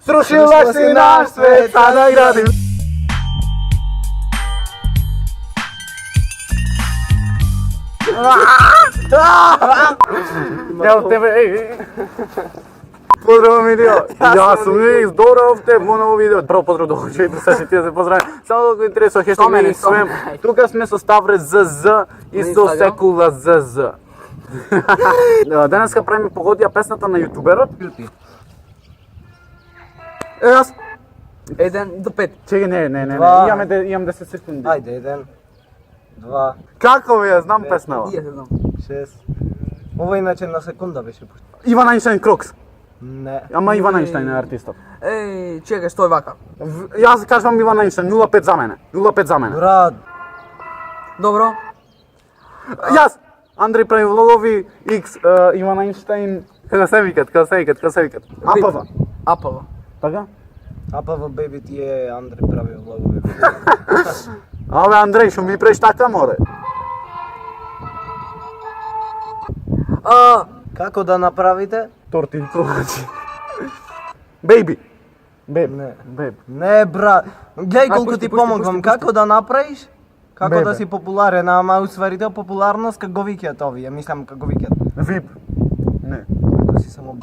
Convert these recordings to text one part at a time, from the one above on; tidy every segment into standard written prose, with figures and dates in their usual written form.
Srušila si naš svet, sada gradim. Evo tebe, ej. Pozdrav Emilio, ja sam Nik, здорово те в ново видео. Прво поздрав до очите, сега ще ти да се поздравим. Само да го интересува, хештаг ми свем. Тука сме со Ставре ЗЗ и со Секула ЗЗ. Денеска правиме погодија песната на јутуберот. Аз. 1 до 5. Чекай, не. Имам 10 секунди. Ајде, 1, 2, Како ви ја знам песнава? 6. Ова иначе на секунда беше пушта. Иван Ајнштајн Крокс. Не. Ама Иван Ајнштајн е артистот. Еј, чекај, стој вака. Јас кажам Иван Ајнштајн, 0,5 за мене. 0,5 за мене. Брат, Добро. Јас, Андреј прави влогови, X, Иван Ајнштајн, kada се викат. Апава. Апава. Така? АПВ беби ти е Андре прави влогови. Абе, Андреј, шо ми преш така, море? Како да направите? Торти, ковачи. Бейби. Беб. Не. Беб. Не, брат. Гледај колку ти пушти, помогвам. Како да направиш? Како Бебе. да си популарен, ама усварите популарност како викјат овие, мислам како викјат. Вип. Не. Како си само...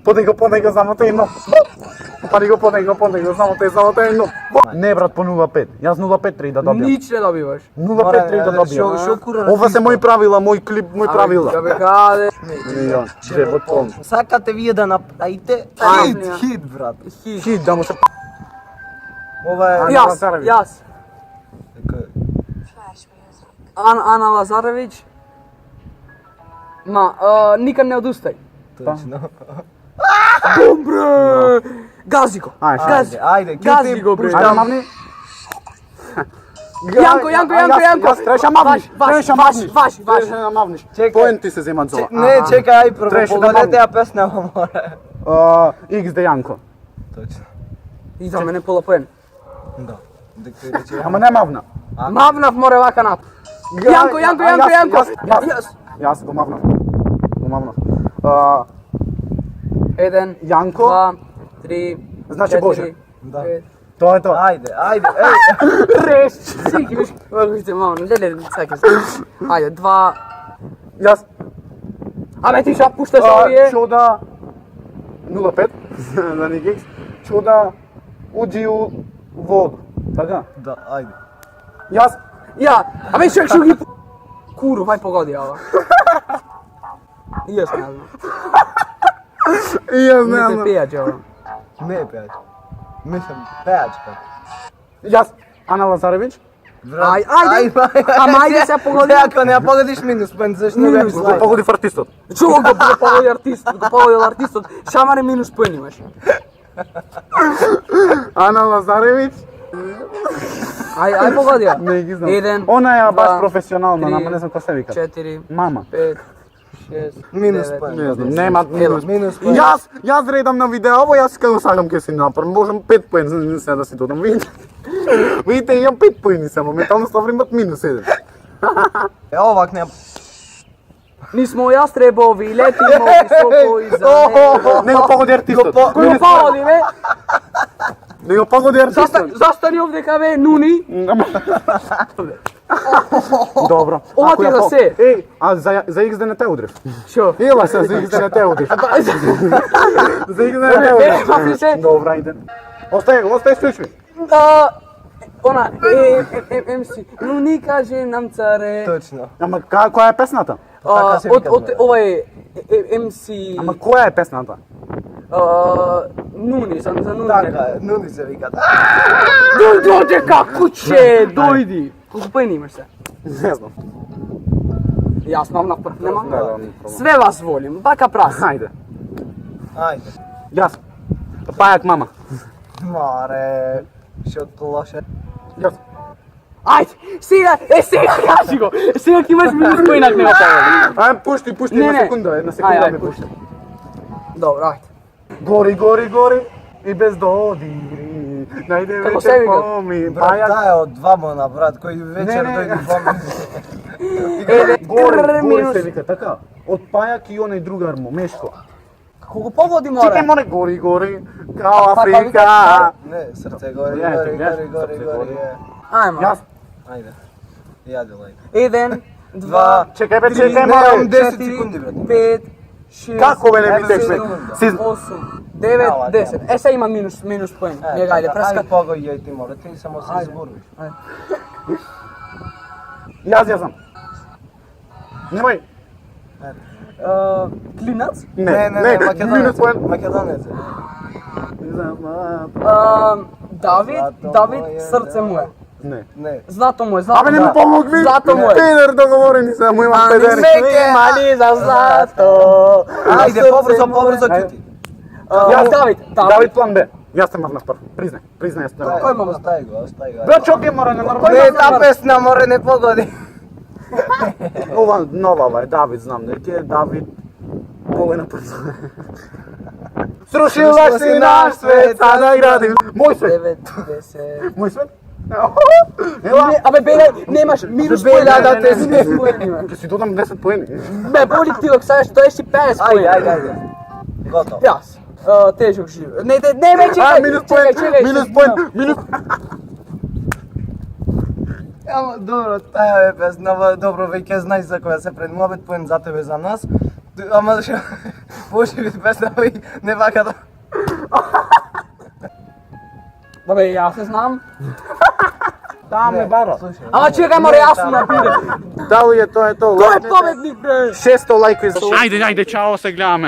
Понега, само те едно. Понега, само те едно. Не, брат, по 0,5. Јас 0,5 три да добијам. Нич не добиваш. 0,5 три да добијам. Ова се мои правила, мој клип, мои правила. Ја бе каде. Милион, дреботон. Сакате вие да направите Ајде. хит, брат. Хит, да му се... Ова е... Јас. Така е. Ана Лазаревиќ. Никад не одустај. Точно. Бум, бре! Гази го. Ајде, Ајде, Гази го, бре. Ајде, мавни. Јанко. Треша мавниш. Ваш. Треша да мавниш. Чекај. Поенти се земат зова. Не, чекај, ај прво Треше да погодете ја песна море. X де Јанко. Точно. И за мене пола поен. Да. Дека рече. Ама не мавна. Мавнав море вака нап. Јанко. Јас го мавнав. 1, Јанко. 2, 3, Значи Боже. Да. Тоа е тоа. Ајде, ей. Реш. Сикиш. Вървите, мама, не, чакай. Ајде, 2. Јас. Абе, ти ша пушташ овие? Што да 0,5 за Ник. Што да уđi u воду. Така? Да, ајде. Јас. Ја, абе, шо ги... Куру, ај погоди ова. И јас не знам. Јас Не те пијаđe ова. Не пеач. Мислам, пеачка. Јас. Ана Лазаревиќ. Ајде. Ама ајде се погоди. Ако не ја погодиш минус, пен зашто не Минус, беш Погоди в артистот. Чува го погоди артистот. Шамаре минус поен имаш. Ана Лазаревиќ. Ај погоди ја. Не ги знам. 1, Она е баш 2, професионална, 3, ама не знам како се вика. 4, Мама. 5, 6, Минус 9. поен. Не знам, нема минус. Минус поен. Јас редам на видео, јас како сакам ќе си направам, можам 5 поени за се да си додам. Видите, имам 5 поени само, метално Ставри имат минус 1. Овак не... Nismo jastrebovi, letimo visoko iza neba. Не го погоди артистот. Кој го погоди, бе? Не го погоди артистот. Застани овде каве, нуни. Добро. Ова Ако ти ја за по- се. Еј, а за X да не те удрев. Шо? Ела се, за X да не те удрев. За X да не те удрев. Мафи се. Добра, ајде. Остај слушни. Она, MC. Нуни каже нам царе. Точно. Ама која е песната? Така се вика, бе. Ова е MC. Ама која е песната? Нуни, за нуни. Така е, нуди се викат. Дојде како че, дојди. Колку поени имаш се? Не знам. Јас мам на прв, нема? Да. Све вас волим, бака прас. Ајде. Ајде. Јас. Пајак мама. Маре, што лоше. Јас. Ајде, сега кажи го. Сега ќе имаш минус поинак нема погоди. Ајде, пушти Не, една не. секунда, Ајде, ме пушти. пушти. Добро, ајде. Гори и без додири. Најде Како се вечер вика? Брат, Пајак. таа е од двамона, брат, кој вечер Не, не. дојде помни. Гори минус. се вика, така. Од Пајак и онај другар му, Мешко. Koliko pogodi Čekaj, more? more, gori, kao Pa, Afrika. Ne, srce gori, Jeste, gori, jeste, gori, gori, srce gori, gori. je. Ajmo. Ja, Ajde. Ja delaj. 1, 2, čekaj, be, čekaj, Nemam more. 10 sekundi, brate. 5, 6, Kako mene mi tekme? 8, 9, 10. E sad imam minus poen. Njega ajde preska. Ajde pogoj, ti more, ti samo se izburviš. Ja sam. Nemoj. Klinac. Ne, minus poen. Makedonec. David, srce mu je. Ne. Ne. Zlato mu je, A zlato meni mu mi je. pomogli. Zlato mu je. Peter, dogovoreni sam, imam Ani pederi. meke, ani za zlato. Ajde, pobrzo kjuti. David. Plan B. Ja sam odmah prvi. Priznaj, ja sam. Koji moment? Ostavi ga. Bro, čokaj mora na normalno. Ne, ta pesna more ne pogodi. Ova nova, David, znam neki je David. Ovo je na prsu. Srušila si naš svet, sada gradim. Moj svet. 9, 10. Moj svet? Ela. Abe, nemaš minus poen. da te minus poen imaš. Kad si dodam 10 poeni. Me boli ti dok staveš, to jesi 50 poen. Ajde. Gotovo. Jas. Težak živ. Ne, čekaj. Minus poen, minus. Dobro, tая je pesna, dobro, već znaš za koja se pred mobet poen za tebe, za nas. Ама ще може biti pesna i ne vaka da... Babe, ja se znam. Tam je baro. A čekaj, mora jasno napire. Da li je to? Ko je pobednik, bre? 600 lajkova za... Ajde, čao, se gledame.